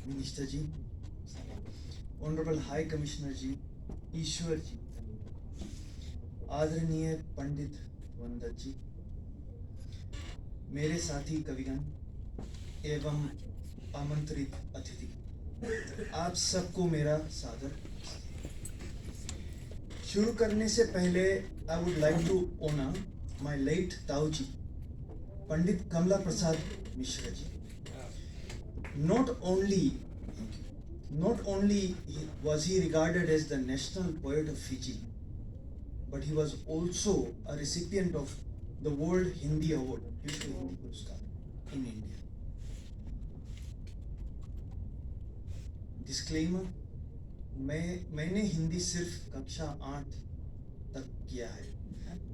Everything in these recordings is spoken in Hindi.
मिनिस्टर जी, ऑनरेबल हाई कमिश्नर जी, ईश्वर जी, आदरणीय पंडित वंदत जी, मेरे साथी कविगण एवं आमंत्रित अतिथि, आप सबको मेरा सादर। शुरू करने से पहले I would like to honour my late ताऊजी पंडित कमला प्रसाद Mishra ji. Not only was he regarded as the national poet of Fiji, but he was also a recipient of the World Hindi Award, Vishwa Hindi Puraskar, in India. Disclaimer: मैंने हिंदी सिर्फ कक्षा 8 तक किया है,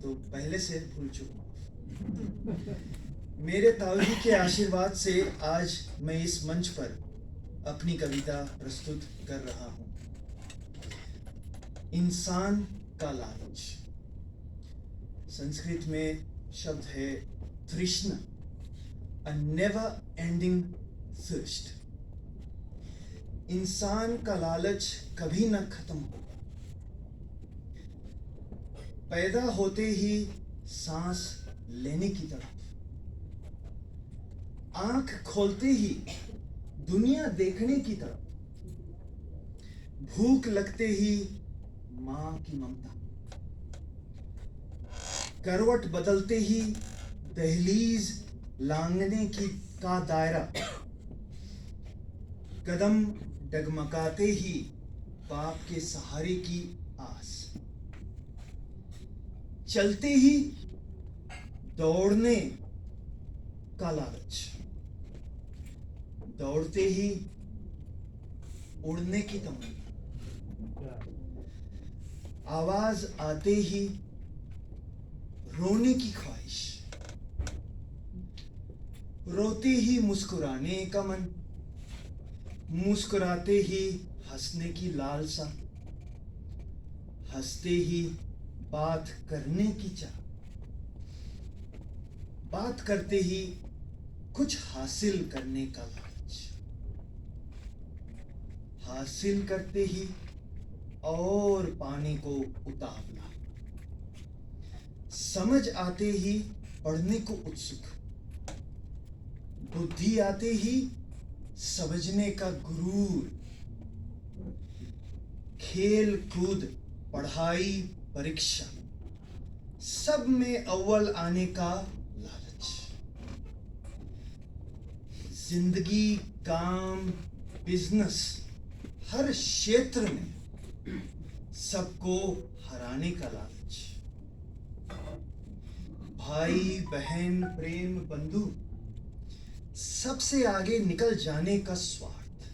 तो पहले से भूल चुका हूँ। मेरे ताऊजी के आशीर्वाद से आज मैं इस मंच पर अपनी कविता प्रस्तुत कर रहा हूं। इंसान का लालच। संस्कृत में शब्द है तृष्णा, a never ending thirst। इंसान का लालच कभी न खत्म हो। पैदा होते ही सांस लेने की तरफ, आंख खोलते ही दुनिया देखने की तरफ, भूख लगते ही मां की ममता, करवट बदलते ही दहलीज लांघने की का दायरा, कदम डगमगाते ही बाप के सहारे की आस, चलते ही दौड़ने का लालच, दौड़ते ही उड़ने की तमन्ना, आवाज आते ही रोने की ख्वाहिश, रोते ही मुस्कुराने का मन, मुस्कुराते ही हंसने की लालसा, हंसते ही बात करने की चाह, बात करते ही कुछ हासिल करने का लालच, हासिल करते ही और पाने को उतावला, समझ आते ही पढ़ने को उत्सुक, बुद्धि आते ही समझने का गुरूर, खेल कूद पढ़ाई परीक्षा सब में अव्वल आने का लालच, जिंदगी काम बिजनेस हर क्षेत्र में सबको हराने का लालच, भाई बहन प्रेम बंधु सबसे आगे निकल जाने का स्वार्थ,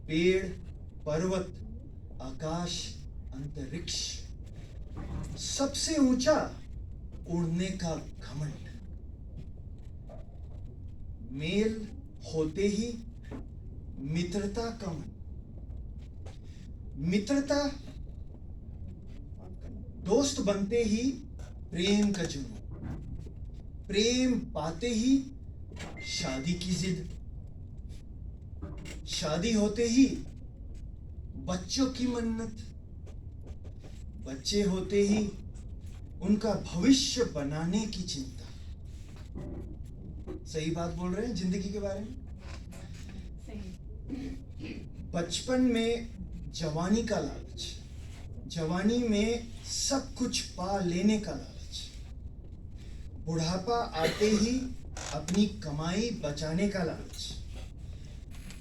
पेड़ पर्वत आकाश अंतरिक्ष सबसे ऊंचा उड़ने का घमंड, मेल होते ही मित्रता का मन, मित्रता दोस्त बनते ही प्रेम का जुनून, प्रेम पाते ही शादी की जिद, शादी होते ही बच्चों की मन्नत, बच्चे होते ही उनका भविष्य बनाने की चिंता। सही बात बोल रहे हैं जिंदगी के बारे में। बचपन में जवानी का लालच, जवानी में सब कुछ पा लेने का लालच, बुढ़ापा आते ही अपनी कमाई बचाने का लालच,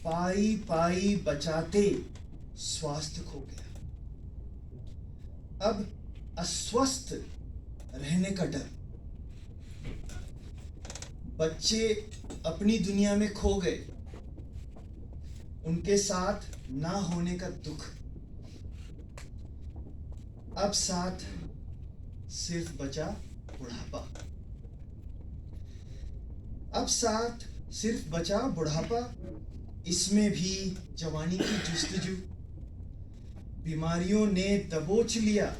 पाई पाई बचाते स्वास्थ्य खो गया, अब अस्वस्थ रहने का डर, बच्चे अपनी दुनिया में खो गए, उनके साथ ना होने का दुख, अब साथ सिर्फ बचा बुढ़ापा, अब साथ सिर्फ बचा बुढ़ापा, इसमें भी जवानी की जुस्तजू, बीमारियों ने दबोच लिया,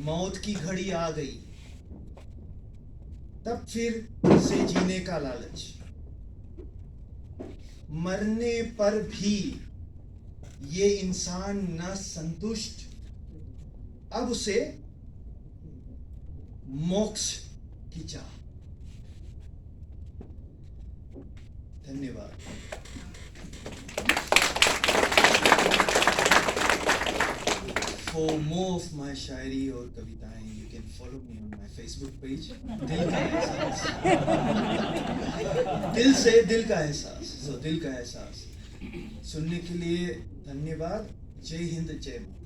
मौत की घड़ी आ गई, तब फिर से जीने का लालच, मरने पर भी ये इंसान न संतुष्ट, अब उसे मोक्ष की चाह। धन्यवाद। For more of my शायरी और कविताएं, you can follow me on my Facebook page. दिल का एहसास, दिल से दिल का एहसास, दिल का एहसास। सुनने के लिए धन्यवाद। जय हिंद, जय भारत।